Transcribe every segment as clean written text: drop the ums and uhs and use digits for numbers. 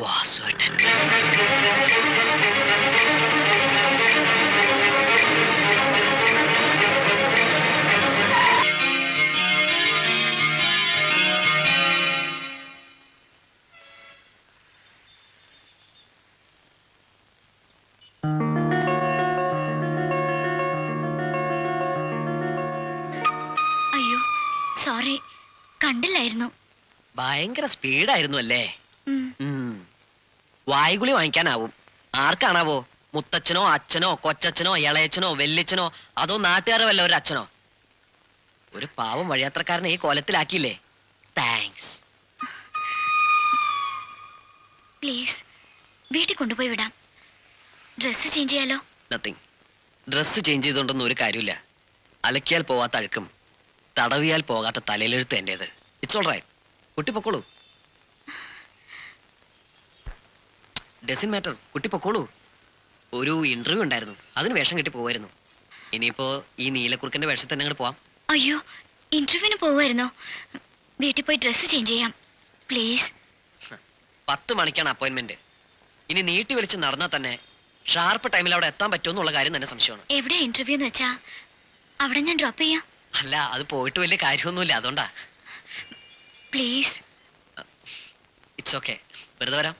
വാസുവേട്ടൻ. അയ്യോ സോറി, കണ്ടില്ലായിരുന്നു. ഭയങ്കര സ്പീഡായിരുന്നു അല്ലേ? വായുകുളി വാങ്ങിക്കാനാവും. ആർക്കാണാവോ? മുത്തച്ഛനോ അച്ഛനോ കൊച്ചച്ഛനോ ഇളയച്ഛനോ വെല്ലിച്ചനോ അതോ നാട്ടുകാരോ വല്ല ഒരു അച്ഛനോ? ഒരു പാവം വഴിയാത്രക്കാരനെ ഈ കോലത്തിലാക്കിയില്ലേ? താങ്ക്സ്. പ്ലീസ് വീട്ടിൽ കൊണ്ടുപോയി വിടാം. ഡ്രസ് ചേഞ്ച് ചെയ്യാലോ? നത്തിങ്. ഡ്രസ്സ് ചേഞ്ച് ചെയ്തോണ്ടൊന്നും ഒരു കാര്യമില്ല. അലക്കിയാൽ പോവാത്ത അഴുക്കും തടവിയാൽ പോകാത്ത തലയിലെഴുത്ത് എന്റേത്. It's all right. കുട്ടി പൊക്കോളൂ. Doesn't matter. കുട്ടി പൊക്കോളൂ. ഒരു ഇന്റർവ്യൂ ഉണ്ടായിരുന്നു, അതിന് വേഷം കെട്ടി പോവായിരുന്നു. ഇനിയിപ്പോ ഈ നീലക്കുറുക്കന്റെ വേഷത്തിൽ തന്നെ അങ്ങോട്ട് പോവാം. അയ്യോ, ഇന്റർവ്യൂവിന് പോവായിരുന്നോ? വീട്ടിൽ പോയി ഡ്രസ് ചേഞ്ച് ചെയ്യാം പ്ലീസ്. 10 മണിക്കാണ് അപ്പോയിന്റ്മെന്റ്. ഇനി നീട്ടി വലിച്ച് നടന്നാൽ തന്നെ ഷാർപ്പ് ടൈമിൽ അവിടെ എത്താൻ പറ്റുമെന്നുള്ള കാര്യം തന്നെ സംശയമാണ്. എവിടെയാ ഇന്റർവ്യൂ എന്ന് വെച്ചാ അവിടെ ഞാൻ ഡ്രോപ്പ് ചെയ്യാം. അല്ല, അത് പോയിട്ട് വലിയ കാര്യമൊന്നുമില്ല, അതുകൊണ്ടാ. പ്ലീസ്. ഇറ്റ്സ് ഓക്കെ, വെറുതെ വരാം.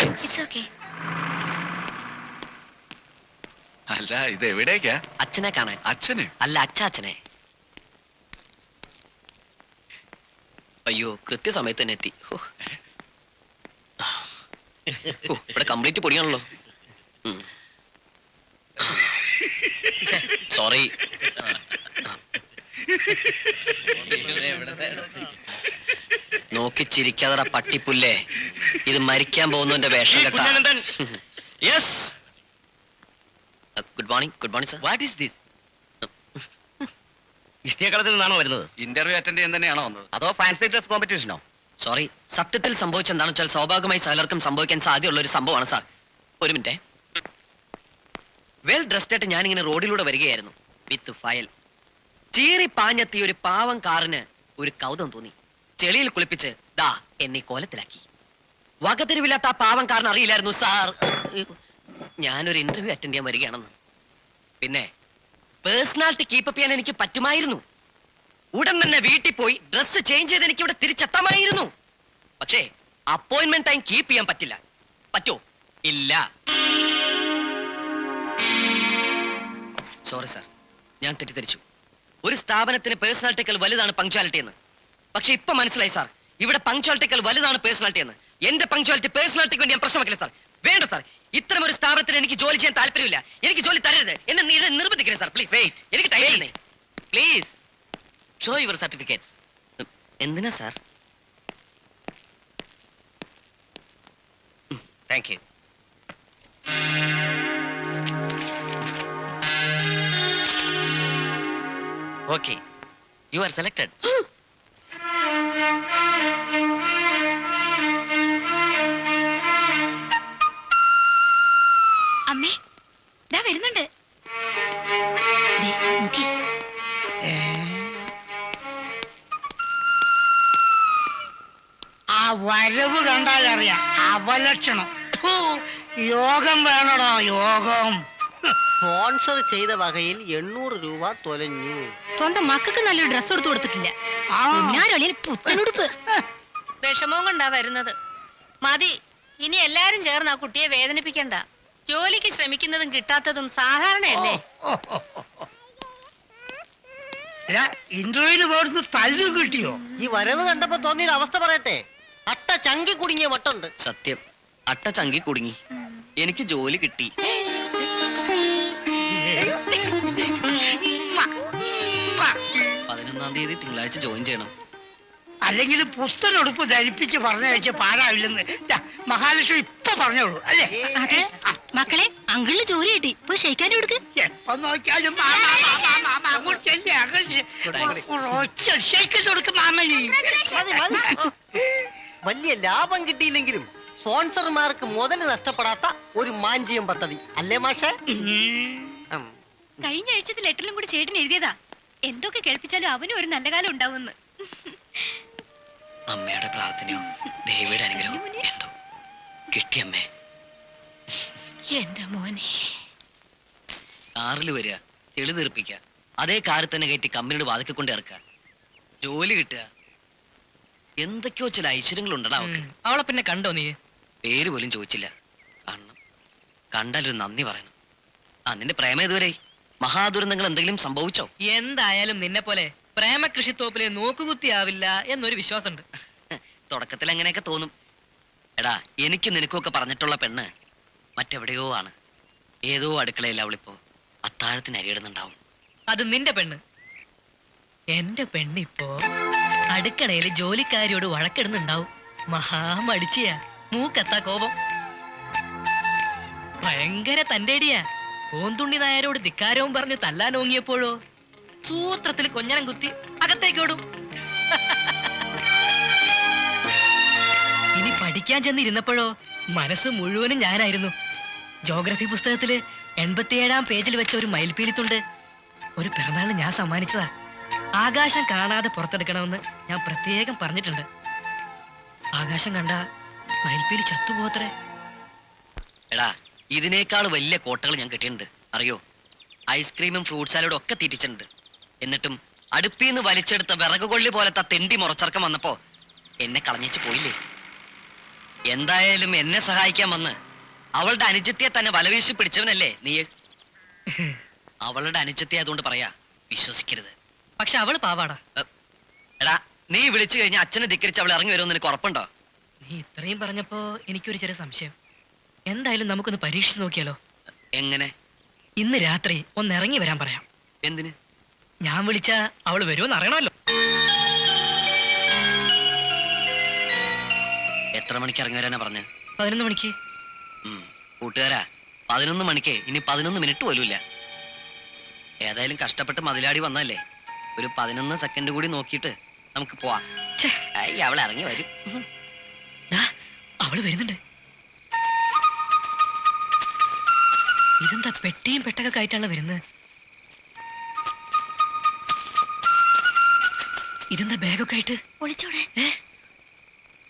It's okay. അല്ല, ഇത് എവിടേക്കാ? അച്ഛനെ കാണാൻ. അച്ഛന്? അല്ല, അച്ഛനെ. അയ്യോ, കൃത്യസമയത്ത് തന്നെ എത്തി. ഇവിടെ കംപ്ലീറ്റ് പൊടിയാണല്ലോ. സോറി. നോക്കി ചിരിക്കാതെ പട്ടിപ്പുല്ലേ, ഇത് മരിക്കാൻ പോകുന്നവന്റെ വേഷം കേട്ടാ. Yes, good morning. Good morning sir. What is this? ഇഷ്ടിയക്കളത്തിൽ നിന്നാണോ വരുന്നത്? ഇന്റർവ്യൂ അറ്റൻഡ് ചെയ്യാൻ തന്നെയാണോ വന്നത്? അതോ ഫാൻസി ഡ്രസ് കോമ്പറ്റീഷനോ? സോറി, സത്യത്തിൽ സംഭവിച്ചെന്താണെന്ന് വെച്ചാൽ സ്വാഭാവികമായി സകലർക്കും സംഭവിക്കാൻ സാധ്യതയുള്ള ഒരു സംഭവമാണ് സാർ. ഒരു മിനിറ്റ്. വെൽ ഡ്രസ്ഡ് ആയിട്ട് ഞാനിങ്ങനെ റോഡിലൂടെ വരികയായിരുന്നു വിത്ത് ഫയൽ. ചീറി പാഞ്ഞെത്തിയ ഒരു പാവം കാറിന് ഒരു കൗതുകം തോന്നി. ചെളിയിൽ കുളിപ്പിച്ച് ദാ എന്നെ കോലത്തിലാക്കി. വകതിരിവില്ലാത്ത ആ പാവം കാറിന് അറിയില്ലായിരുന്നു സാർ ഞാനൊരു ഇന്റർവ്യൂ അറ്റൻഡ് ചെയ്യാൻ വരികയാണെന്ന്. പിന്നെ പേഴ്സണാലിറ്റി കീപ്പപ്പ് ചെയ്യാൻ എനിക്ക് പറ്റുമായിരുന്നു. ഉടൻ തന്നെ വീട്ടിൽ പോയി ഡ്രസ്സ് ചേഞ്ച് ചെയ്ത് എനിക്ക് ഇവിടെ തിരിച്ചെത്താമായിരുന്നു. പക്ഷേ അപ്പോയിന്റ്മെന്റ് ടൈം കീപ്പ് ചെയ്യാൻ പറ്റില്ല. പറ്റോ? ഇല്ല. സോറി സാർ, ഞാൻ തെറ്റിദ്ധരിച്ചു. ഒരു സ്ഥാപനത്തിന് പേഴ്സണാലിറ്റിക്കൽ വലുതാണ് പങ്ക്ച്വാലിറ്റി എന്ന്. പക്ഷെ ഇപ്പൊ മനസ്സിലായി സാർ, ഇവിടെ പങ്ക്ച്വാലിറ്റിക്കൽ വലുതാണ് പേഴ്സണാലിറ്റി എന്ന്. എന്റെ പങ്ക്ച്വാലിറ്റി പേഴ്സണാലിറ്റിക്ക് വേണ്ടി ഞാൻ പ്രശ്നം വെക്കില്ല സാർ. വേണ്ട സാർ, ഇത്തരം ഒരു സ്ഥാപനത്തിന് എനിക്ക് ജോലി ചെയ്യാൻ താല്പര്യമില്ല. എനിക്ക് ജോലി തരരുത്, എന്നെ നിർബന്ധിക്കരുത് സാർ. Please wait. എനിക്ക് ടൈം ഇല്ലേ. Please show your certificates. എന്തിനാ sir? Thank you. Okay, you are selected. അമ്മേ, ദാ വരുന്നുണ്ട്. ആ വരവ് കണ്ടാലറിയാം അവലക്ഷണം. യോഗം വേണടോ, യോഗം. സ്പോൺസർ ചെയ്ത വകയിൽ 800 രൂപ തൊലഞ്ഞു. സ്വന്തം മക്കൾക്ക് നല്ലൊരു ഡ്രസ് എടുത്തു കൊടുത്തിട്ടില്ല. പുത്തനുടുപ്പ്. വിഷമവും കൊണ്ടാ വരുന്നത്. മതി, ഇനി എല്ലാരും ചേർന്ന് ആ കുട്ടിയെ വേദനിപ്പിക്കണ്ട. ജോലിക്ക് ശ്രമിക്കുന്നതും കിട്ടാത്തതും സാധാരണയല്ലേ? ഇന്റർവ്യൂവിന് പോയിട്ട് തല്ലു കിട്ടിയോ? ഈ വരവ് കണ്ടപ്പോ തോന്നിയൊരു അവസ്ഥ പറയട്ടെ. അട്ട ചങ്കി കുടുങ്ങിയ മട്ടുണ്ട്. സത്യം, അട്ട ചങ്കി കുടുങ്ങി. എനിക്ക് ജോലി കിട്ടി. 11-ാം തീയതി തിങ്കളാഴ്ച ജോയിൻ ചെയ്യണം. അല്ലെങ്കിൽ പുസ്തകടുപ്പ് ധരിപ്പിച്ച് പറഞ്ഞയച്ച പാടാവില്ലെന്ന് മഹാലക്ഷ്മി ഇപ്പൊ പറഞ്ഞോളൂ അല്ലേ? മക്കളെ, അങ്കിളിന് ജോലി കിട്ടി. പോയി ഷെയ്ക്കാൻ കൊടുക്ക്. എപ്പൊ നോക്കിയാലും മാമനി. വലിയ ലാഭം കിട്ടിയില്ലെങ്കിലും സ്പോൺസർമാർക്ക് മുതല് നഷ്ടപ്പെടാത്ത ഒരു മാഞ്ചിയം പദ്ധതി അല്ലേ മാഷേ? കഴിഞ്ഞ ആഴ്ചത്തെ ലെറ്ററിലും കൂടി ചേട്ടൻ എഴുതിയതാ. എന്തൊക്കെ കേൾപ്പിച്ചാലും അവനും ഒരു നല്ല കാലം ഉണ്ടാവുമെന്ന്. അമ്മയുടെ പ്രാർത്ഥനയോ ദേവിയുടെ അനുഗ്രഹം എന്തോ കിട്ടിയമ്മേ. എന്റെ മോനെ. കാറിൽ വരിക, ചെളി തീർപ്പിക്കുക, അതേ കാറിൽ തന്നെ കയറ്റി കമ്പനിയുടെ വാതിക്കെ കൊണ്ട് ഇറക്കുക, ജോലി കിട്ടുക, എന്തൊക്കെയോ ചില ഐശ്വര്യങ്ങളുണ്ടടാ അവൾക്ക്. അവളെ പിന്നെ കണ്ടോ നീ? പേര് പോലും ചോദിച്ചില്ല. കാണണം, കണ്ടാലൊരു നന്ദി പറയണം. നിന്റെ പ്രേമം ഇതുവരെ മഹാദുരന്തങ്ങൾ എന്തെങ്കിലും സംഭവിച്ചോ? എന്തായാലും നിന്നെ പോലെ പ്രേമകൃഷിത്തോപ്പിലെ നോക്കുകുത്തിയാവില്ല എന്നൊരു വിശ്വാസമുണ്ട്. തുടക്കത്തിൽ അങ്ങനെയൊക്കെ തോന്നും. എടാ, എനിക്ക് നിനക്കൊക്കെ പറഞ്ഞിട്ടുള്ള പെണ്ണ് മറ്റെവിടെയോ ആണ്. ഏതോ അടുക്കളയിൽ അവളിപ്പോ അത്താഴത്തിന് അരിയിടുന്നുണ്ടാവും. അത് നിന്റെ പെണ്ണ്. എന്റെ പെണ്ണിപ്പോ അടുക്കളയിൽ ജോലിക്കാരിയോട് വഴക്കിടുന്നുണ്ടാവും. മഹാമടിച്ചിയാ, മൂക്കത്താ കോപം. ഭയങ്കര തന്റേടിയാ. ഓന്തുണ്ണി നായരോട് ധിക്കാരവും പറഞ്ഞ് തല്ലാനോങ്ങിയപ്പോഴോ സൂത്രത്തിൽ കൊഞ്ഞനം കുത്തി അകത്തേക്കോടും. ഇനി പഠിക്കാൻ ചെന്നിരുന്നപ്പോഴോ മനസ്സ് മുഴുവനും ഞാനായിരുന്നു. ജോഗ്രഫി പുസ്തകത്തില് 87-ാം പേജിൽ വെച്ച ഒരു മയിൽപ്പീലിത്തുണ്ട് ഒരു പിറന്നാളിന് ഞാൻ സമ്മാനിച്ചതാ. ആകാശം കാണാതെ പുറത്തെടുക്കണമെന്ന് ഞാൻ പ്രത്യേകം പറഞ്ഞിട്ടുണ്ട്. ആകാശം കണ്ട മയിൽപ്പീലി ചത്തുപോത്രേ. എടാ, ഇതിനേക്കാൾ വലിയ കോട്ടകൾ ഞാൻ കെട്ടിയിട്ടുണ്ട്, അറിയോ? ഐസ്ക്രീമും ഫ്രൂട്ട് സാലഡും ഒക്കെ തീറ്റിച്ചിട്ടുണ്ട്. എന്നിട്ടും അടുപ്പീന്ന് വലിച്ചെടുത്ത വിറക് കൊള്ളി പോലത്തെ തെണ്ടി മുറച്ചർക്കം വന്നപ്പോ എന്നെ കളഞ്ഞിച്ച് പോയില്ലേ? എന്തായാലും എന്നെ സഹായിക്കാൻ വന്ന് അവളുടെ അനുജത്തിയെ തന്നെ വലവീശി പിടിച്ചവനല്ലേ നീ? അവളുടെ അനുജത്തി ആയതുകൊണ്ട് പറയാ, വിശ്വസിക്കരുത്. പക്ഷെ അവള് പാവാടാ. എടാ, നീ വിളിച്ചു കഴിഞ്ഞാൽ അച്ഛനെ ധിക്കരിച്ച് അവൾ ഇറങ്ങി വരുമെന്ന് നിനക്ക് ഉറപ്പുണ്ടോ? നീ ഇത്രയും പറഞ്ഞപ്പോ എനിക്കൊരു ചെറിയ സംശയം. എന്തായാലും നമുക്കൊന്ന് പരീക്ഷിച്ച് നോക്കിയാലോ? എങ്ങനെ? ഇന്ന് രാത്രി ഒന്ന് ഇറങ്ങി വരാൻ പറയാം. എന്തിന്? ഞാൻ വിളിച്ച അവള് വരുമെന്ന് അറിയണമല്ലോ. എത്ര മണിക്ക് ഇറങ്ങി വരാനാ പറഞ്ഞ? 11 മണിക്ക്. കൂട്ടുകാരാ, 11 മണിക്ക് ഇനി 11 മിനിറ്റ് പോലുമില്ല. ഏതായാലും കഷ്ടപ്പെട്ട് മതിലാടി വന്നല്ലേ, ഒരു 11 സെക്കൻഡ് കൂടി നോക്കിയിട്ട് നമുക്ക് പോവാം. അവൾ ഇറങ്ങി വരും. അവള് വരുന്നുണ്ട്. ഇതെന്താ പെട്ടിയും പെട്ടൊക്കെ ആയിട്ടാണ് വരുന്നത്? ഇതെന്താ ബാഗൊക്കെ ആയിട്ട്? ഒളിച്ചോടെ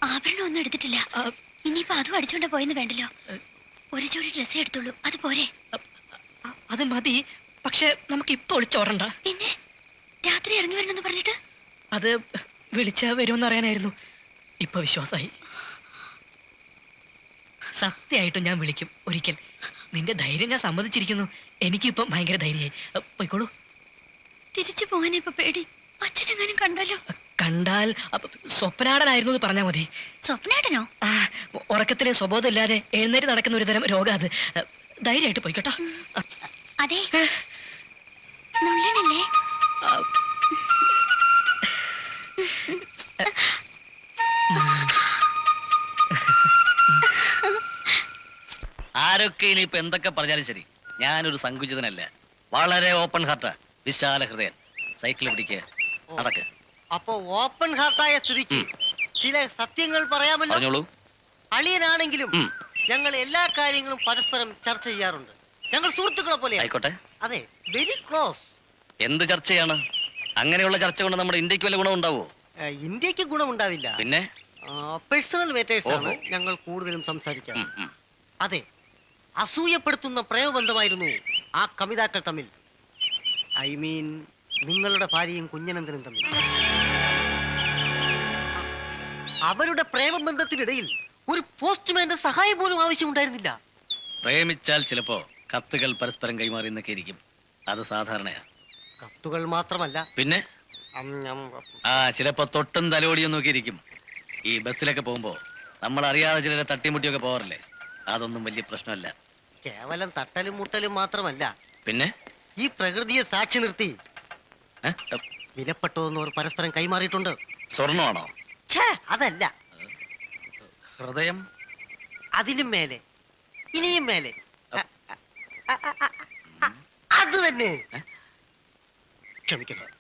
ആഭരണം ഒന്നും എടുത്തിട്ടില്ല. ഇനിയിപ്പോ അതും അടിച്ചോണ്ട് പോയെന്ന് വേണ്ടല്ലോ. ഒരു ജോഡി ഡ്രസ്സേ എടുത്തുള്ളൂ, അത് പോരെ? അത് മതി. പക്ഷെ നമുക്ക് ഇപ്പൊ ഒളിച്ചോടണ്ട. പിന്നെ രാത്രി ഇറങ്ങി വരണമെന്ന് പറഞ്ഞിട്ട്? അത് വിളിച്ചാ വരുമെന്ന് അറിയാനായിരുന്നു. ഇപ്പൊ വിശ്വാസായി. സത്യമായിട്ടും ഞാൻ വിളിക്കും ഒരിക്കൽ. നിന്റെ ധൈര്യം ഞാൻ സമ്മതിച്ചിരിക്കുന്നു. എനിക്കിപ്പം ഭയങ്കര ധൈര്യമായി. പോയിക്കോളൂ. തിരിച്ചു പോകാൻ ഇപ്പൊ പേടി. അച്ഛനെങ്ങാനും കണ്ടാലോ? കണ്ടാൽ സ്വപ്നാടനായിരുന്നു എന്ന് പറഞ്ഞാ മതി. സ്വപ്നേട്ടനോ? ഉറക്കത്തിലെ സ്വബോധം ഇല്ലാതെ എഴുന്നേറ്റ് നടക്കുന്ന ഒരു തരം രോഗം അത്. ധൈര്യമായിട്ട് പോയിക്കോട്ടോ. അതെ, നുള്ളണല്ലേ? ആരൊക്കെ ഇനിയിപ്പോ എന്തൊക്കെ പറഞ്ഞാലും ശരി, ഞാനൊരു സങ്കുചിതനല്ല. വളരെ ഓപ്പൺ ഹാർട്ടാ, വിശാല ഹൃദയൻ. സൈക്കിൾ പിടിക്കുക, നടക്ക്. അപ്പൊ ഓപ്പൺ ഹാർട്ടായ സ്ഥിതിക്ക് ചില സത്യങ്ങൾ പറയാമല്ലോ. പറഞ്ഞോളൂ. അളിയനാണെങ്കിലും ഞങ്ങൾ എല്ലാ കാര്യങ്ങളും പരസ്പരം ചർച്ച ചെയ്യാറുണ്ട്. ഞങ്ങൾ സുഹൃത്തുക്കളെ പോലെ. ആയിക്കോട്ടെ. അതെ, വെരി ക്ലോസ്. എന്ത് ചർച്ചയാണ്? അങ്ങനെയുള്ള ചർച്ച കൊണ്ട് നമ്മുടെ ഇന്ത്യക്ക് വല്ല ഗുണം ഉണ്ടാവോ? ഇന്ത്യക്ക് ഗുണമുണ്ടാവില്ല. പിന്നെ പേഴ്സണൽ മാറ്റേഴ്സ് ആണ് ഓഹോ. ഞങ്ങൾ കൂടുതലും സംസാരിക്കാം. അതെ, അസൂയപ്പെടുത്തുന്ന പ്രേമബന്ധമായിരുന്നു ആ കവിതാക്കൾ തമ്മിൽ. ഐ മീൻ നിങ്ങളുടെ ഭാര്യയും കുഞ്ഞനന്ദനും തമ്മിൽ. അവരുടെ പ്രേമബന്ധത്തിനിടയിൽ ഒരു പോസ്റ്റ്മാന്റെ സഹായം പോലും ആവശ്യമുണ്ടായിരുന്നില്ല. പ്രേമിച്ചാൽ ചിലപ്പോ കത്തുകൾ പരസ്പരം കൈമാറി എന്നൊക്കെ ഇരിക്കും. അത് സാധാരണയാ. കത്തുകൾ മാത്രമല്ല, പിന്നെ ചിലപ്പോ തൊട്ടും തലോടിയും നോക്കിയിരിക്കും. ഈ ബസ്സിലൊക്കെ പോകുമ്പോ നമ്മൾ അറിയാതെ ചിലരെ തട്ടിമുട്ടിയൊക്കെ പോകാറില്ലേ? അതൊന്നും വലിയ പ്രശ്നമല്ല. കേവലം തട്ടലും മുട്ടലും മാത്രമല്ല, പിന്നെ ഈ പ്രകൃതിയെ സാക്ഷി നിർത്തി വിലപ്പെട്ടതെന്ന് പരസ്പരം കൈമാറിയിട്ടുണ്ട്. സ്വർണമാണോ? അതല്ല, ഹൃദയം. അതിലും മേലെ, ഇനിയും മേലെ. അത് തന്നെ. ക്ഷമിക്കണം,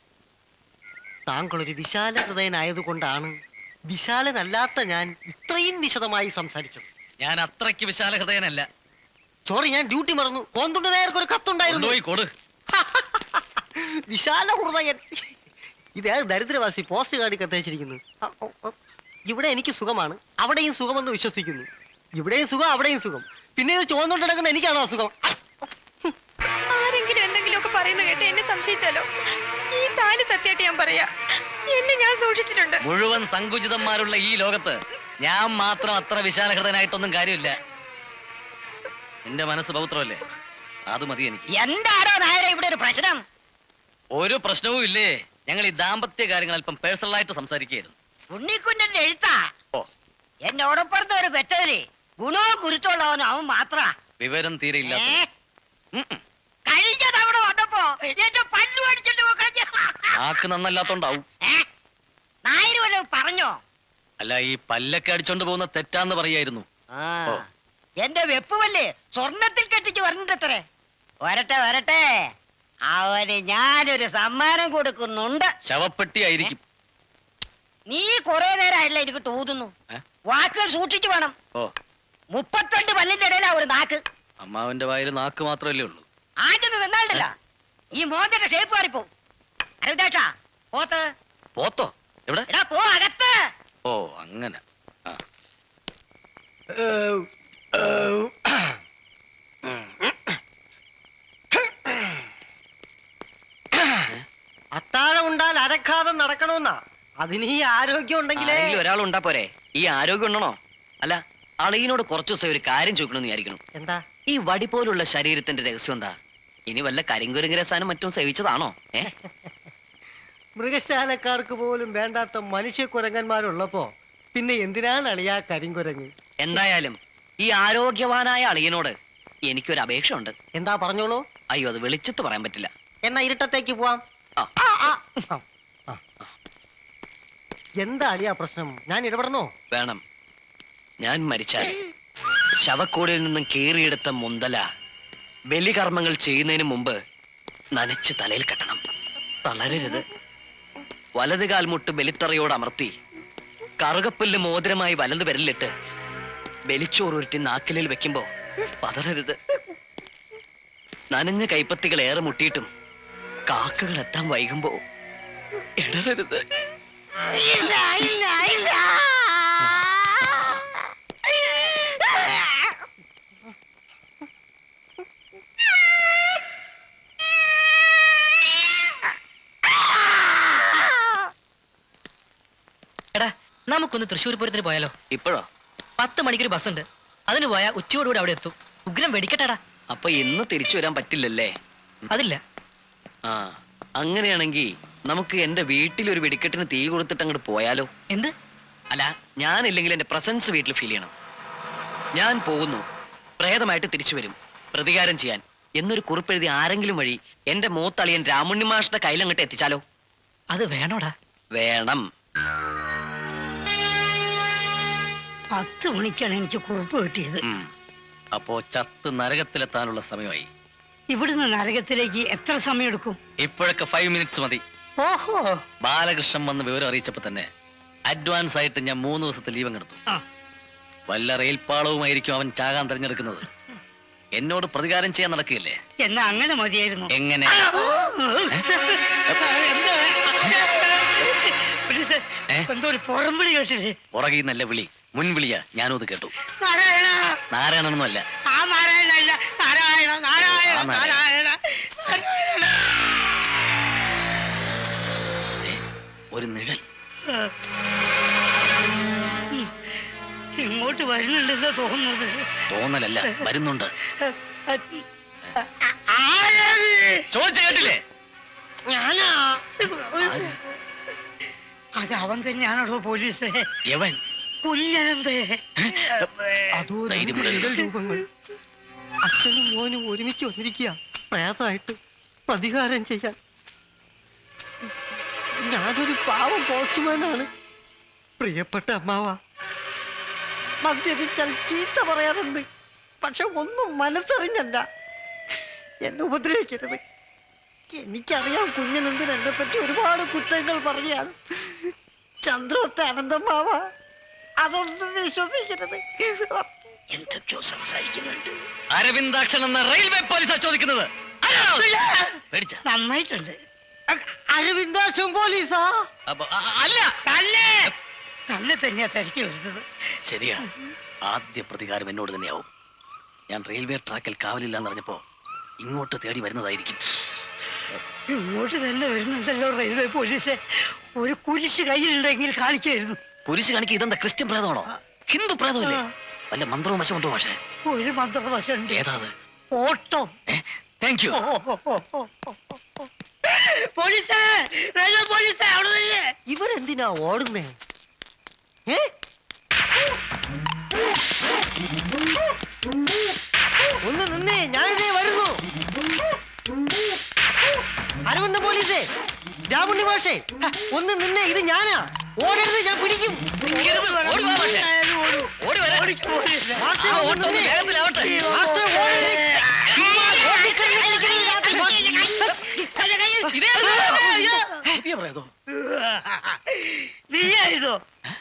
താങ്കൾ ഒരു വിശാല ഹൃദയനായതുകൊണ്ടാണ് വിശാലനല്ലാത്ത ഞാൻ ഇത്രയും വിശദമായി സംസാരിച്ചത്. ഞാൻ അത്രയ്ക്ക് വിശാല ഹൃദയനല്ല. സോറി, ഞാൻ ഡ്യൂട്ടി മറന്നു. കോന്തുണ്ട് നേർക്ക് ഒരു കത്തുണ്ടായിരുന്നു. കൊണ്ടുപോയി കൊടു. വിശാല ഹൃദയൻ. ഇതേ ദരിദ്രവാസി പോസ്റ്റ് കാർഡിൽ കത്തയച്ചിരിക്കുന്നു. ഇവിടെ എനിക്ക് സുഖമാണ്, അവിടെയും സുഖമെന്ന് വിശ്വസിക്കുന്നു. ഇവിടെയും സുഖം, അവിടെയും സുഖം. പിന്നെ ഇത് ചുവന്നുകൊണ്ട് നടക്കുന്ന എനിക്കാണോ അസുഖം? ആരെങ്കിലും എന്തെങ്കിലുമൊക്കെ പറയുന്ന കേട്ട് എന്നെ സംശയിച്ചാലോ? ഈ താല് സത്യമായിട്ട് ഞാൻ പറയാ, എന്നെ ഞാൻ സൂക്ഷിച്ചിട്ടുണ്ട്. മുഴുവൻ സങ്കുചിതന്മാരുള്ള ഈ ലോകത്ത് ഞാൻ മാത്രം അത്ര വിശാലഹൃദയനായിട്ടൊന്നും കാര്യമില്ല. നിന്റെ മനസ്സ് പൗത്രമല്ലേ, അത് മതി എനിക്ക്. എന്താണോ നായരെ ഇവിടെ ഒരു പ്രശ്നം? ഒരു പ്രശ്നവും ഇല്ലേ. ഞങ്ങൾ ഈ ദാമ്പത്യ കാര്യങ്ങൾ അല്പം പേഴ്സണലായിട്ട് സംസാരിക്കുകയായിരുന്നു. ഉണ്ണിക്കുഞ്ഞന്റെ എഴുത്താ. ഓ, എന്നോടൊപ്പുറത്തെ ഒരു പെറ്റവര് ഗുണവും ഗുരുത്തുള്ളവനും അവൻ മാത്ര. വിവരം തീരെ ഇല്ല. കഴിഞ്ഞ തവണ വന്നപ്പോ എന്റെ പല്ലു അടിച്ചിട്ട് ആക്ക് നന്നല്ലാത്തോണ്ടാവും. നായര് വല്ലതും പറഞ്ഞോ? അല്ല, ഈ പല്ലൊക്കെ അടിച്ചോണ്ട് പോകുന്ന തെറ്റാന്ന് പറയായിരുന്നു. ഓ. എന്റെ വെപ്പുമല്ലേ സ്വർണത്തിൽ കെട്ടിച്ച് പറഞ്ഞിട്ടത്രേ. വരട്ടെ വരട്ടെ, അവന് ഞാനൊരു സമ്മാനം കൊടുക്കുന്നുണ്ട്. ശവപ്പെട്ടി ആയിരിക്കും. നീ കുറെ നേരമായില്ല എനിക്ക് തോന്നുന്നു. വാക്കുകൾ സൂക്ഷിച്ചു വേണം. ഓ, 32 പല്ലിന്റെ ഇടയിലാ ഒരു നാക്ക്. അമ്മാവന്റെ വായിൽ നാക്ക് മാത്രമല്ലേ ഉള്ളൂ. ആദ്യം നിന്നാണ്ടല്ല ഈ മോന്റെ ഷേപ്പ് മാറിപ്പോ. അരവിന്ദേട്ടാ, പോത്ത് പോത്തോ? എവിടെ? എടാ പോ അകത്ത്. ഓ, അങ്ങനെ. അത്താഴം ഉണ്ടാൽ അരക്കാതെ നടക്കണമെന്നാ. അതിന് ഈ ആരോഗ്യം ഉണ്ടെങ്കിലേ. ഒരാളുണ്ടാ പോരെ, ഈ ആരോഗ്യം ഉണ്ടണോ? അല്ല, അളിയനോട് കുറച്ചു ദിവസം ഒരു കാര്യം ചോദിക്കണമെന്ന് വിചാരിക്കണം. എന്താ? ഈ വടി പോലുള്ള ശരീരത്തിന്റെ രഹസ്യം എന്താ? ഇനി വല്ല കരിങ്കുരങ്ങ് രസാനും മറ്റും സേവിച്ചതാണോ? മൃഗശാലക്കാർക്ക് പോലും വേണ്ടാത്ത മനുഷ്യക്കുരങ്ങന്മാരുള്ളപ്പോ പിന്നെ എന്തിനാണ് അളിയാ കരിങ്കുരങ്ങ്? എന്തായാലും ഈ ആരോഗ്യവാനായ അളിയനോട് എനിക്കൊരു അപേക്ഷ ഉണ്ട്. എന്താ, പറഞ്ഞോളൂ. അയ്യോ, അത് വെളിച്ചത്ത് പറയാൻ പറ്റില്ല. എന്നാ ഇരുട്ടത്തേക്ക് പോവാം. എന്താ അളിയാ പ്രശ്നം? ഞാൻ ഇടപെടണോ? വേണം. ഞാൻ മരിച്ചാൽ ശവക്കോടിയിൽ നിന്നും കേറിയെടുത്ത മുന്തല ബലികർമ്മങ്ങൾ ചെയ്യുന്നതിന് മുമ്പ് നനച്ച് തലയിൽ കെട്ടണം. തളരരുത്. വലത് കാൽമുട്ട് ബലിത്തറയോട് അമർത്തി കറുകപ്പല്ല് മോതിരമായി വലത് വിരലിട്ട് ബലിച്ചോറുരുട്ടി നാക്കിലിൽ വെക്കുമ്പോ പതറരുത്. നനഞ്ഞ കൈപ്പത്തികൾ ഏറെ മുട്ടിയിട്ടും കാക്കകൾ എത്താൻ വൈകുമ്പോ ഇടറരുത്. ഇല്ല ഇല്ല ഇല്ല. എടാ, നമുക്കൊന്ന് തൃശ്ശൂർ പൂരത്തിന് പോയാലോ? ഇപ്പോഴോ? 10 മണിക്കൊരു ബസ് ഉണ്ട്. അതിന് പോയാ ഉച്ചയോടുകൂടി അവിടെ എത്തും. ഉഗ്രം വെടിക്കട്ടാടാ. അപ്പൊ ഇന്ന് തിരിച്ചു വരാൻ പറ്റില്ലല്ലേ? അതില്ല. ആ, അങ്ങനെയാണെങ്കിൽ നമുക്ക് എന്റെ വീട്ടിൽ ഒരു വെടിക്കെട്ടിന് തീ കൊടുത്തിട്ട് അങ്ങോട്ട് പോയാലോ? എന്ത്? അല്ല, ഞാനില്ലെങ്കിൽ എന്റെ പ്രസൻസ് വീട്ടിൽ ഫീൽ ചെയ്യണം. ഞാൻ പോകുന്നു, പ്രേതമായിട്ട് തിരിച്ചു വരും, പ്രതികാരം ചെയ്യാൻ എന്നൊരു കുറിപ്പെഴുതി ആരെങ്കിലും വഴി എന്റെ മൂത്തളിയൻ രാമുണ്ണി മാഷിന്റെ കയ്യിലങ്ങോട്ട് എത്തിച്ചാലോ? അത് വേണോടാ? വേണം. 10 മണിക്കാണ് എനിക്ക് കുറിപ്പ് കിട്ടിയത്. അപ്പോ ചത്ത് നരകത്തിലെത്താനുള്ള സമയമായി. ഇവിടുന്ന് നരകത്തിലേക്ക് എത്ര സമയം എടുക്കും? ഇപ്പോഴൊക്കെ 5 മിനിറ്റ്സ് മതി. ഓഹോ. ബാലകൃഷ്ണൻ വന്ന് വിവരം അറിയിച്ചപ്പോ തന്നെ അഡ്വാൻസ് ആയിട്ട് ഞാൻ 3 ദിവസത്തെ ലീവ് അങ്ങെടുത്തു. വല്ല റെയിൽപാളവുമായിരിക്കും അവൻ ചാകാൻ തെരഞ്ഞെടുക്കുന്നത്. എന്നോട് പ്രതികാരം ചെയ്യാൻ നടക്കുകയല്ലേ? എന്നാ അങ്ങനെ മതിയായിരുന്നു. എങ്ങനെ? എന്തോ ഒരു പുറംവിളി കേട്ടില്ലേ? പുറകിൽ നല്ല വിളി, മുൻവിളിയാ. ഞാനും അത് കേട്ടു. നാരായണ. നാരായണനൊന്നും അല്ല. ആ നാരായണ അല്ല, നാരായണ നാരായണ നാരായണ. ഒരു നിഴൽ ഇങ്ങോട്ട് വരുന്നുണ്ടെന്ന് തോന്നുന്നത്. തോന്നലല്ല, വരുന്നുണ്ട്. ചോദിച്ച കേട്ടില്ലേ? ഞാനാ. അത് അവൻ തന്നെയാണോ പോലീസ്? എവൻ? കുഞ്ഞനന്തേ. അതോ രൂപങ്ങൾ. അച്ഛനും മോനും ഒരുമിച്ച് വന്നിരിക്കുക, പ്രയാസമായിട്ട് പ്രതികാരം ചെയ്യാൻ. ഞാനൊരു പാവം പോസ്റ്റ്മാനാണ്. പ്രിയപ്പെട്ട അമ്മാവ, മദ്യപിച്ചാൽ ചീത്ത പറയാറുണ്ട്, പക്ഷെ ഒന്നും മനസ്സറിഞ്ഞല്ല. എന്നെ ഉപദ്രവിക്കരുത്. എനിക്കറിയാം കുഞ്ഞനെന്തിന് എന്നെ പറ്റി ഒരുപാട് കുറ്റങ്ങൾ പറഞ്ഞാൽ. ചന്ദ്രത്തെ അനന്തമാവ, അതൊന്നും വിശ്വസിക്കരുത്. എന്തൊക്കെയോ സംസാരിക്കുന്നുണ്ട്. അരവിന്ദാക്ഷൻ എന്ന റെയിൽവേ പോലീസാ ചോദിക്കുന്നത്. നന്നായിട്ടുണ്ട്. അരവിന്ദാക്ഷം പോലീസാ? അല്ല, തന്നെ തന്നെ തന്നെയാ തിരക്കി വരുന്നത്. ശരിയാ. ആദ്യ പ്രതികാരം എന്നോട് തന്നെയാവും. ഞാൻ റെയിൽവേ ട്രാക്കിൽ കാവലില്ലാന്ന് അറിഞ്ഞപ്പോ ഇങ്ങോട്ട് തേടി വരുന്നതായിരിക്കും. ഇങ്ങോട്ട് തന്നെ വരുന്നുണ്ടല്ലോ റെയിൽവേ പോലീസ്. ഒരു കുരിശ് കയ്യിലുണ്ടെങ്കിൽ കാണിക്കായിരുന്നു. കുരിശ് കാണിക്കുക. ഇതെന്താ ക്രിസ്ത്യൻ പ്രേതമാണോ? ഹിന്ദു പ്രേതമല്ലേ? വല്ല മന്ത്രവും വശമുണ്ടോ? പക്ഷേ ഒരു മന്ത്രവശമുണ്ട്. ഏതാത്? ഓട്ടം. Thank you. Police, railway police, അവിടെ നില്ലേ? ഇവരെന്തിനാ ഓടുന്നേ? ഒന്ന് നിന്നേ, ഞാനിതേ വരുന്നു. അരവിന്ദ പോലീസേ, രാമുണ്ണി മാഷേ, ഒന്ന് നിന്നേ, ഇത് ഞാനാ. ഓടരുത്, ഞാൻ പിടിക്കും. മാഷേ, ഒന്ന് നിന്നേ. മാഷേ, ഓടരുത്. ചുമ്മാ ഓടിക്കളി കളിക്കരുത് രാത്രി. പുതിയ പ്രേതോ? നീയായിരുന്നോ?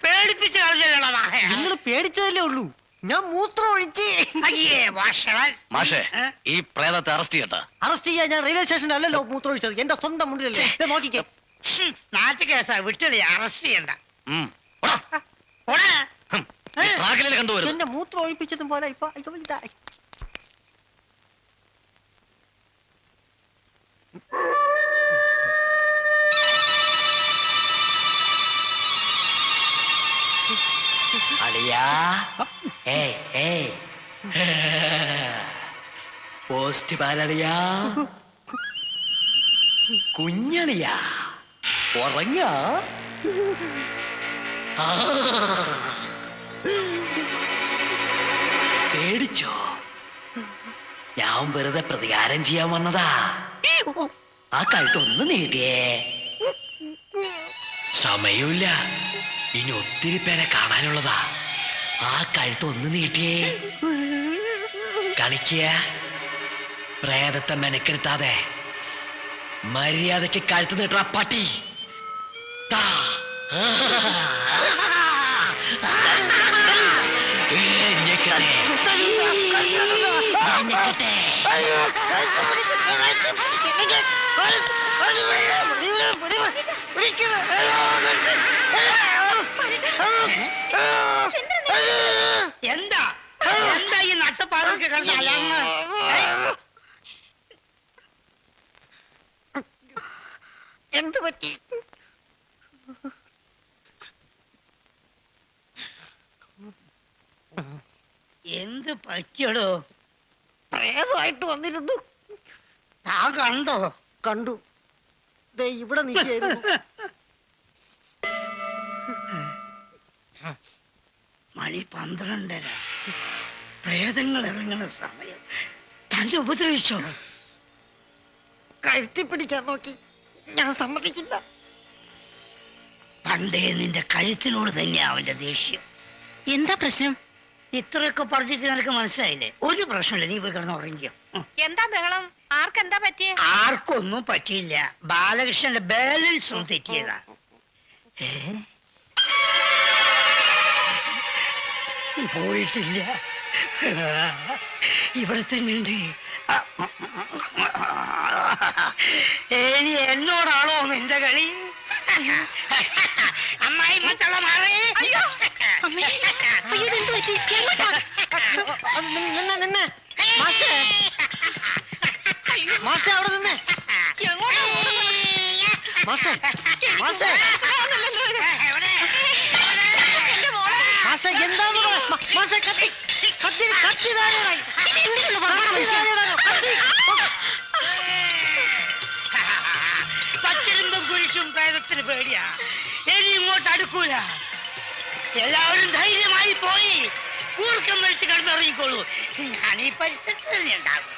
പേടിപ്പിച്ച് കളഞ്ഞല്ലോടാ. നിങ്ങൾ പേടിച്ചതല്ലേ ഉള്ളൂ. ഞാൻ മൂത്രം ഒഴിച്ച്. അയ്യേ വാഷവൻ. മാഷേ, ഈ പ്രേതത്തെ അറസ്റ്റ് ചെയ്യട്ടാ. അറസ്റ്റ് ചെയ്യാൻ ഞാൻ റെയിൽവേ സ്റ്റേഷനിലല്ലോ മൂത്രം ഒഴിച്ചത്. എന്റെ സ്വന്തം മുന്നിലല്ലേ. ദേ നോക്കിക്കേ. നാട്ടു കേസാ, വിട്ടടി, അറസ്റ്റ് ചെയ്യണ്ട. ട്രാക്കിലെ കണ്ടുവരും. എന്നെ മൂത്രം ഒഴിപ്പിച്ചതും പോലെ ഇപ്പൊ ഇതാ. അളിയാ, പോസ്റ്റ് പാലളിയാ, കുഞ്ഞളിയാ, ഉറങ്ങ. പേടിച്ചോ? ഞാൻ വെറുതെ പ്രതികാരം ചെയ്യാൻ വന്നതാ. ആ കഴുത്തൊന്ന് നീട്ടിയേ. സമയമില്ല, ഇനി ഒത്തിരി പേരെ കാണാനുള്ളതാ. ആ കഴുത്തൊന്ന് നീട്ടിയേ. കളിക്കുക. പ്രേതത്തെ മെനക്കെടുത്താതെ മര്യാദക്ക് കഴുത്ത് നീട്ട പട്ടി. എന്താ എന്താ ഈ നട്ടപ്പാടൊക്കെ കണ്ട അലങ്ങ്? എന്ത് പറ്റി? എന്ത് പറ്റിയടോ? പ്രേതമായിട്ട് വന്നിരുന്നു. താൻ കണ്ടോ? കണ്ടു. ദേ ഇവിടെ നിൽക്കായിരുന്നു. മണി 12:30. പ്രേതങ്ങൾ ഇറങ്ങുന്ന സമയം. തന്നെ ഉപദ്രവിച്ചോ? കഴുത്തിപ്പിടിക്കാൻ നോക്കി. ഞാൻ സമ്മതിക്കില്ല. പണ്ടേ നിന്റെ കഴുത്തിനോട് തന്നെയാ അവന്റെ ദേഷ്യം. എന്താ പ്രശ്നം? ഇത്രയൊക്കെ പറഞ്ഞിട്ട് നിനക്ക് മനസ്സിലായില്ലേ? ഒരു പ്രശ്നമില്ല, നീ പോയി കിടന്ന് ഉറങ്ങിയോ. എന്താ ബഹളം? ആർക്കെന്താ പറ്റിയേ? ആർക്കൊന്നും പറ്റിയില്ല. ബാലകൃഷ്ണന്റെ ബാലൻസ് ഒന്ന് തെറ്റിയതാ. പോയിട്ടില്ല, ഇവിടെ തന്നെ ഉണ്ട്. ഇനി എന്നോടാണോ നിന്റെ കളി? അമ്മായി മറ്റുള്ള മാറി. നിന്നെ മാഷേ, മാഷേ അവിടെ നിന്നേ. മാഷേ, മാഷേ, മാഷേ എന്താന്ന് പറ. മാഷേ കത്തി കത്തി കത്തി താഴെ. പച്ചിരുമ്പും കുരിശും പ്രേതത്തിന് പേടിയാ. ഇനി ഇങ്ങോട്ട് അടുക്കൂല. എല്ലാവരും ധൈര്യമായി പോയി കൂർക്കം വലിച്ച് കിടന്നിറങ്ങിക്കോളൂ. ഞാൻ ഈ പരിസരത്ത് തന്നെ ഉണ്ടാകും.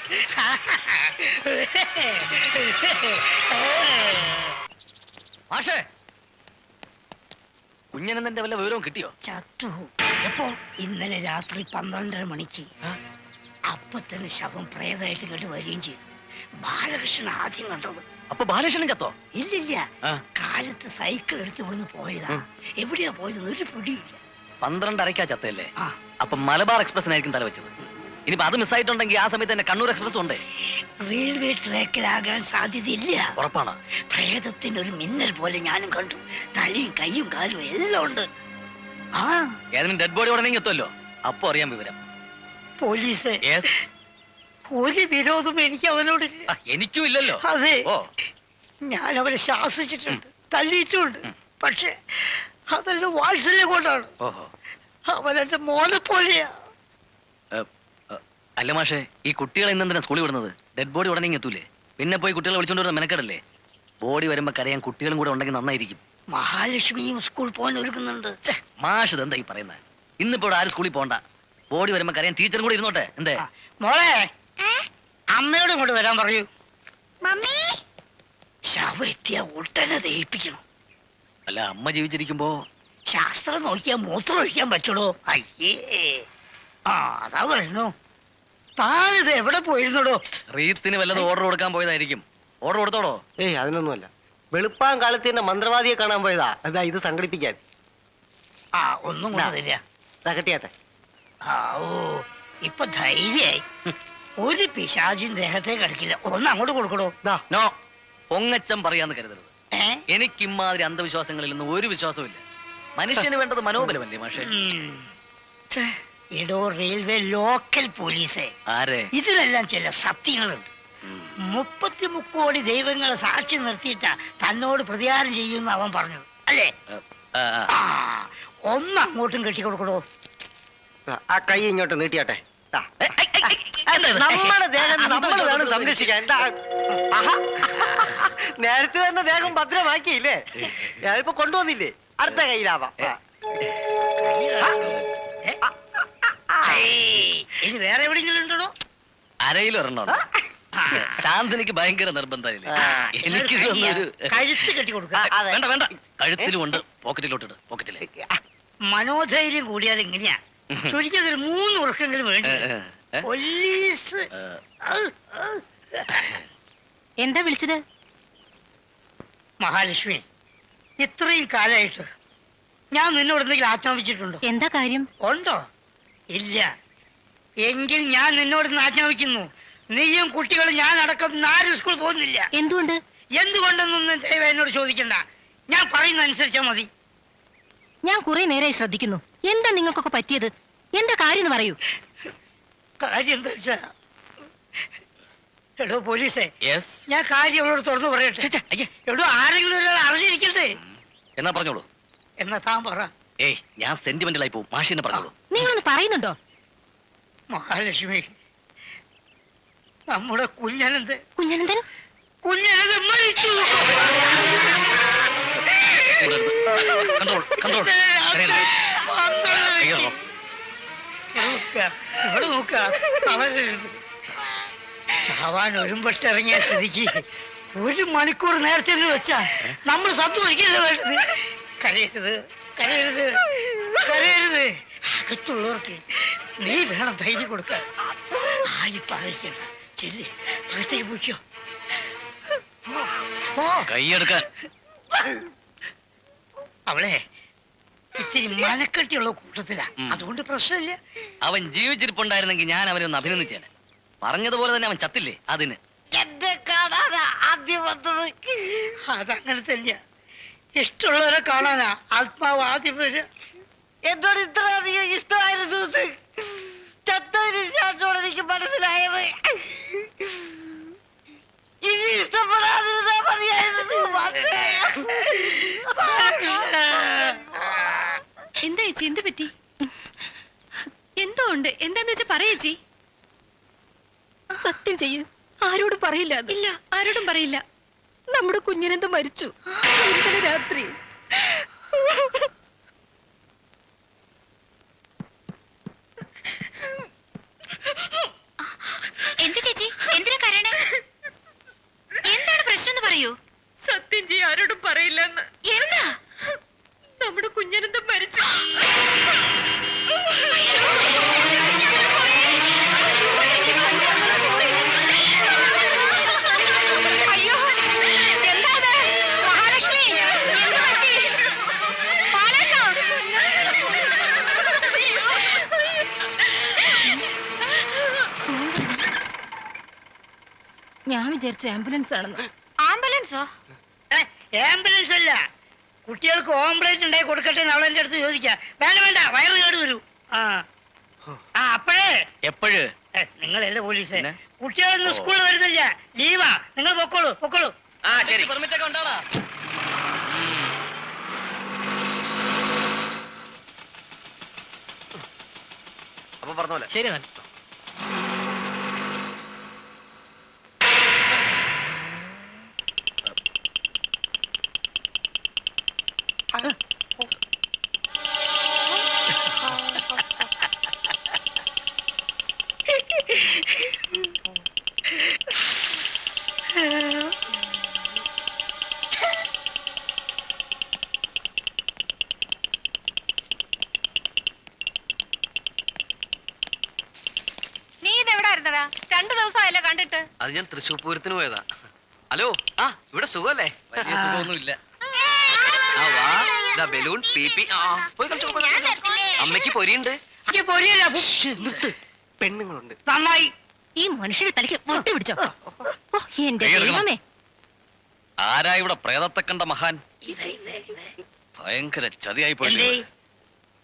മാഷേ, കുഞ്ഞനന്ദന്റെ വല്ല വിവരവും കിട്ടിയോ? ചത്തു. എപ്പോ? ഇന്നലെ രാത്രി 12:30 മണിക്ക്. അപ്പൊ തന്നെ ശവം പ്രേതമായിട്ട് കേട്ട് വരികയും ചെയ്തു. ബാലകൃഷ്ണൻ ആദ്യം കണ്ടത്. അപ്പൊ ബാലകൃഷ്ണൻ ചത്തോ? ഇല്ലില്ല, കാലത്ത് സൈക്കിൾ എടുത്ത് ഇവിടുന്ന് പോയതാ. എവിടെയാ പോയത് ഒരു പിടിയില്ല. 12:30 ചത്തല്ലേ? അപ്പൊ മലബാർ എക്സ്പ്രസിനായിരിക്കും തല വെച്ചത്. ഇനിയിപ്പോ അത് മിസ്സായിട്ടുണ്ടെങ്കിൽ ആ സമയത്ത് തന്നെ കണ്ണൂർ എക്സ്പ്രസ് ഉണ്ട്. റെയിൽവേ ട്രാക്കിലാകാൻ സാധ്യതയില്ല. ഉറപ്പാണ്. പ്രേതത്തിന് ഒരു മിന്നൽ പോലെ ഞാനും കണ്ടു. തലയും കയ്യും കാലും എല്ലാം ഉണ്ട്. ആ ഏതെങ്കിലും ഡെഡ് ബോഡി ഉടനെ എത്തുമല്ലോ, അപ്പൊ അറിയാൻ വിവരം. പോലീസ് ഒരു വിരോധം എനിക്ക് അവനോടില്ല. എനിക്കും ഇല്ലല്ലോ. അതെ, ഓ ഞാൻ അവനെ ശാസിച്ചിട്ടുണ്ട്, തല്ലിയിട്ടുണ്ട്. പക്ഷെ അതെല്ലാം വാത്സല്യം കൊണ്ടാണ്. ഓഹോ. അവനെന്റെ മോനെ പോലെയാ. അല്ല മാഷെ, ഈ കുട്ടികളെ ഇന്നെന്തിനാ സ്കൂളിൽ വിടുന്നത്? ഡെഡ് ബോഡി ഉടനെ എത്തൂലേ? പിന്നെ പോയി കുട്ടികളെ വിളിച്ചോണ്ട് വരുന്ന മെനക്കെടല്ലേ? ബോഡി വരുമ്പോ കരയാൻ കുട്ടികളും കൂടെ ഉണ്ടെങ്കിൽ നന്നായിരിക്കും. മഹാലക്ഷ്മിയും സ്കൂൾ പോകാൻ ഒരുങ്ങുന്നുണ്ട്. മാഷ് ഇതെന്താ ഈ പറയുന്നത്? ഇന്നിപ്പോ ഇവിടെ ആരും സ്കൂളിൽ പോകണ്ട. ബോഡി വരുമ്പോ കരയാൻ ടീച്ചറും കൂടെ ഇരുന്നോട്ടെ. എന്തേ മോളെ, അമ്മയോട് ഇങ്ങോട്ട് വരാൻ പറയൂ. മമ്മി, ശവം എത്തിയ ഉടനെ ദഹിപ്പിക്കണം. അല്ല, അമ്മ ജീവിച്ചിരിക്കുമ്പോ ശാസ്ത്രം നോക്കിയാൽ മൂത്രം ഒഴിക്കാൻ പറ്റുള്ളൂ. അയ്യേ, ആ അതാ വരുന്നു. താനിത് എവിടെ പോയിരുന്നോടോ? റീത്തിന് വല്ലതും ഓർഡർ കൊടുക്കാൻ പോയതായിരിക്കും. ഓർഡർ കൊടുത്തോടോ? ഏയ് അതിനൊന്നുമല്ല. വെളുപ്പാൻ കാലത്ത് തന്നെ മന്ത്രവാദിയെ കാണാൻ പോയതാ. അതാ ഇത് സംഘടിപ്പിക്കാൻ. ആ ഒന്നും കൂടെ തരിക. തകട്ടിയാട്ടെ. ഓ ഇപ്പൊ ധൈര്യായി. ഒരു പിശാചും ദേഹത്തെ കിടക്കില്ല. ഒന്ന് അങ്ങോട്ട് കൊടുക്കണോ? നോ, പൊങ്ങച്ചം പറയാന്ന് കരുതരുത്. ഏ എനിക്ക് ഇമാതിരി അന്ധവിശ്വാസങ്ങളിലൊന്നും ഒരു വിശ്വാസവും ഇല്ല. മനുഷ്യന് വേണ്ടത് മനോബലമല്ലേ മാഷെ? ഇടോ റെയിൽവേ ലോക്കൽ പോലീസേ, ആരെ? ഇതിലെല്ലാം ചില സത്യങ്ങളുണ്ട്. 33 കോടി ദൈവങ്ങളെ സാക്ഷി നിർത്തിയിട്ടാ തന്നോട് പ്രതികാരം ചെയ്യുമെന്ന് അവൻ പറഞ്ഞത് അല്ലേ? ആ ഒന്ന് അങ്ങോട്ടും കെട്ടിക്കൊടുക്കണോ? ആ കൈ ഇങ്ങോട്ട് നീട്ടിയാട്ടെ. നമ്മുടെ ദേഹം നമ്മൾ വേണം സംരക്ഷിക്കാൻ. നേരത്തെ തന്നെ ദേഹം ഭദ്രമാക്കിയില്ലേ? ഞാനിപ്പോ കൊണ്ടുവന്നില്ലേ? അടുത്ത കയ്യിലാവാം. ഇനി വേറെ എവിടെയെങ്കിലും ഉണ്ടോ? അരയിലൊരെണ്ണം. ശാന്തനിക്ക് ഭയങ്കര നിർബന്ധമില്ലേ? എനിക്ക് കഴുത്ത് കെട്ടി കൊടുക്ക. വേണ്ട വേണ്ട, കഴുത്തിലും ഉണ്ട്. പോക്കറ്റിലോട്ടിട്. പോക്കറ്റില് മനോധൈര്യം കൂടിയാൽ എങ്ങനെയാ? ചുരുക്കിയത് 3 ഉറക്കെങ്കിലും വേണ്ടി. പോലീസ് എന്താ വിളിച്ചത്? മഹാലക്ഷ്മി, ഇത്രയും കാലമായിട്ട് ഞാൻ നിന്നോട് എന്തെങ്കിലും ആജ്ഞാപിച്ചിട്ടുണ്ടോ? എന്താ കാര്യം? ഉണ്ടോ? ഇല്ല. എങ്കിൽ ഞാൻ നിന്നോട് ആജ്ഞാപിക്കുന്നു, നീയും കുട്ടികളും ഞാൻ അടക്കം ആരും സ്കൂൾ പോകുന്നില്ല. എന്തുകൊണ്ട്? എന്തുകൊണ്ടെന്നൊന്നും ദയവായി എന്നോട് ചോദിക്കണ്ട. ഞാൻ പറയുന്ന അനുസരിച്ചാ മതി. ഞാൻ കുറെ നേരമായി ശ്രദ്ധിക്കുന്നു. എന്താ നിങ്ങൾക്കൊക്കെ പറ്റിയത്? എന്താ കാര്യം പറയൂ. കാര്യം എന്താ വെച്ചാ, എടോ പോലീസേ, യെസ്. ഞാൻ കാര്യം അവളോട് തുറന്നു പറയട്ടെ. എടോ ആരെങ്കിലും ഒരാൾ അറിഞ്ഞിരിക്കട്ടെ. എന്നാ പറഞ്ഞോളൂ. എന്നാ താൻ പറ. ഏയ്, ഞാൻ സെന്റിമെന്റലായി പോകും. മാഷിനെ പറഞ്ഞോളൂ. നിങ്ങളൊന്ന് പറയുന്നുണ്ടോ? മഹാലക്ഷ്മി, നമ്മുടെ കുഞ്ഞനന്ത് കുഞ്ഞനന്തൻ മരിച്ചു. Control, control. ഇവിടെ നോക്ക, ചാവാൻ ഒരുമ്പട്ടിറങ്ങിയ സ്ഥിതിക്ക് 1 മണിക്കൂർ നേരത്തെ വെച്ചാ നമ്മൾ സന്തോഷിക്കരുത്. വേണ്ടത് കരയരുത്, കരയരുത്, കരയരുത്. അകത്തുള്ളവർക്ക് നീ വേണം ധൈര്യം കൊടുക്കാൻ. ആരും പറയിക്കണ്ട. ചെല്ലി അകത്തേക്ക് പോയിക്കോ. കൈയെടുക്കാൻ. അവളെ ഇത്തിരി മനക്കെട്ടിയുള്ള കൂട്ടത്തിലാ, അതുകൊണ്ട് പ്രശ്നമില്ല. അവൻ ജീവിച്ചിരിപ്പുണ്ടായിരുന്നെങ്കിൽ ഞാൻ അവനെ ഒന്ന് അഭിനന്ദിച്ചേനെ. പറഞ്ഞതുപോലെ തന്നെ അവൻ ചത്തില്ലേ? അതിന് എന്നെ കാണാനാ ആദ്യം വന്നത്. അതങ്ങനെ തന്നെയാ. ഇഷ്ടമുള്ളവരെ കാണാനാ ആത്മാവ് ആദ്യം വരിക. എന്നോട് ഇത്ര അധികം ഇഷ്ടമായിരുന്നു ചത്തതിന് ശേഷമാണ് എനിക്ക് മനസ്സിലായത്. ഇനി ഇഷ്ടപ്പെടാതിരുന്നാ മതിയായിരുന്നു. എന്താ ചേച്ചി, എന്ത് പറ്റി? എന്തോ ഉണ്ട്. എന്താന്ന് വെച്ചാ പറയേച്ചി. സത്യം ചെയ്യ്. ആരോടും പറയില്ല. ഇല്ല, ആരോടും പറയില്ല. നമ്മുടെ കുഞ്ഞിനെന്ത് മരിച്ചു ഇന്നലെ രാത്രി. എന്ത് ചേച്ചി, എന്തിനാ കരയണേ? എന്താണ് പ്രശ്നം എന്ന് പറയൂ. സത്യം ചെയ്യ, ആരോടും പറയില്ലെന്ന്. എന്താ? നമ്മുടെ കുഞ്ഞനന്തം മരിച്ചു. അയ്യോ, എന്താണ് മഹാലക്ഷ്മി? എന്ത് പറ്റി? ഞാൻ വിചാരിച്ചു ആംബുലൻസ് ആണെന്ന്. ആംബുലൻസോ? ആംബുലൻസ് അല്ല, കുട്ടികൾക്ക് ഓംപ്ലേറ്റ് ഉണ്ടായി കൊടുക്കട്ടെ എന്ന് അവളെന്റെ അടുത്ത് ചോദിക്കാം. വേണ്ട വേണ്ട, വയറ് കേട് വരൂ. ആ അപ്പോഴേ എപ്പോഴ് നിങ്ങളല്ലേ പോലീസ്, പിന്നെ? കുട്ടികളൊന്നും സ്കൂളിൽ വരുന്നില്ല, ലീവാ. നിങ്ങൾ പൊക്കോളൂ പൊക്കോളൂ. ആ ശരി. പെർമിറ്റ് ഒക്കെ ഉണ്ടാടാ. അപ്പൊ പറഞ്ഞ പോലെ ശരി എന്നാൽ. നീ ഇതെവിടെ ആയിരുന്നടാ? 2 ദിവസമായല്ലോ കണ്ടിട്ട്. അത് ഞാൻ തൃശ്ശൂർ പൂരത്തിന് പോയതാ. ഹലോ, ആ ഇവിടെ സുഖമല്ലേ? വലിയ സുഖമൊന്നുമില്ല. ആ വാ, ഇതാ ബലൂൺ, പി ആ പോയി കളിച്ചോ, പോയി കളിച്ചോ. അമ്മയ്ക്ക് പൊരിയുണ്ട്. പൊരിയല്ല, പെണ്ണുങ്ങളുണ്ട്. നന്നായി. ഈ മനുഷ്യന്റെ തലയ്ക്ക് മുട്ടി പിടിച്ചോ. ഓ, എന്റെ കൈയെടുക്കണം. ദൈവമേ. ആരാ ഇവിടെ പ്രേതത്തെ കണ്ട മഹാൻ? ഭയങ്കര ചതിയായി പോയി. എന്തേ?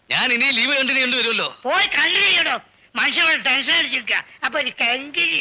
ഞാൻ ഇനി ലീവ് കണ്ടിന്യൂ ചെയ്യേണ്ടി വരുമല്ലോ. പോയി കണ്ടിന്യൂ ചെയ്യണോ? മനുഷ്യരുടെ ടെൻഷൻ അടിച്ചിരിക്കുക. അപ്പൊ കണ്ടിന്യൂ